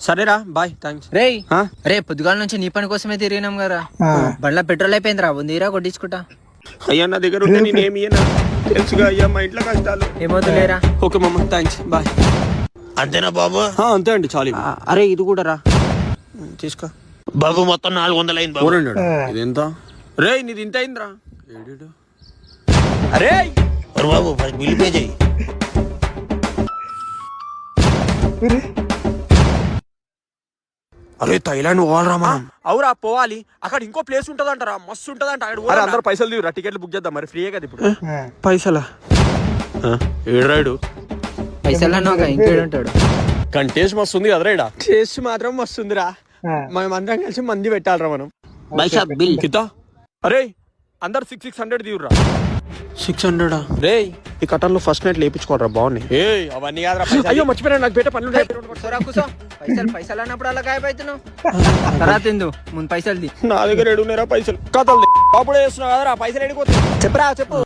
సరేరా bye thanks. రేయ్ రే పొద్దుగాల నుంచి నీ పని కోసమే తిరిగినాం కదా, బండ్ల పెట్రోల్ అయిపోయిందిరా, ఉందిరా కొట్టించుకుంటా. అయ్యా నా దగ్గర ఉంటే నేనేమి తెలుసుగా అయ్యా, మా ఇంట్లో కష్టాలు. ఏమవుతులేరా. ఓకే మామ థ్యాంక్స్ బాయ్. అంతేనా బాబు? అంతే అండి చాలు. అరే ఇది కూడా రా తీసుకో బాబు. మొత్తం 400 అయింది బాబు. 400 ఇది ఎంత రే? నీది ఇంత అయిందిరా. అరే బాబు బిల్ పే చేయి. అరే థైలాండ్ పోవాలరా మనం. అవురా పోవాలి, అక్కడ ఇంకో ప్లేస్ ఉంటదంటారా, మస్తు ఉంటదంట అక్కడ. అందరూ పైసలు దిగురా, టికెట్లు బుక్ చేద్దాం. మరి ఫ్రీ కదా ఇప్పుడు. పైసలా ఏడ్రాడు పైసలు అన్నావు ఇంకేడుంటాడు. కానీ టేస్ట్ మస్తు ఉంది కదరా. ఇడ టేస్ట్ మాత్రం మస్తు ఉందిరా. మనం అందరం కలిసి మంది పెట్టాలరా మనం. బిల్ కితా అరే అందరు 600 దిగురా. 600 రే ఈ కట్టర్లో ఫస్ట్ నైట్ లేపించుకోరా బాగున్నాయి. ఏ అవన్నీ కాదురా. అయ్యో మర్చిపోయినా, నాకు బయట పనులు. పైసలు అన్నప్పుడు అలా గాయపడుతున్నావు. తర్వాత ముందు పైసలు నా దగ్గర 7 పైసలు కథలు అప్పుడే చేస్తున్నావు కదరా. పైసలు ఎడిపోతాయి చెప్పరా చెప్పు.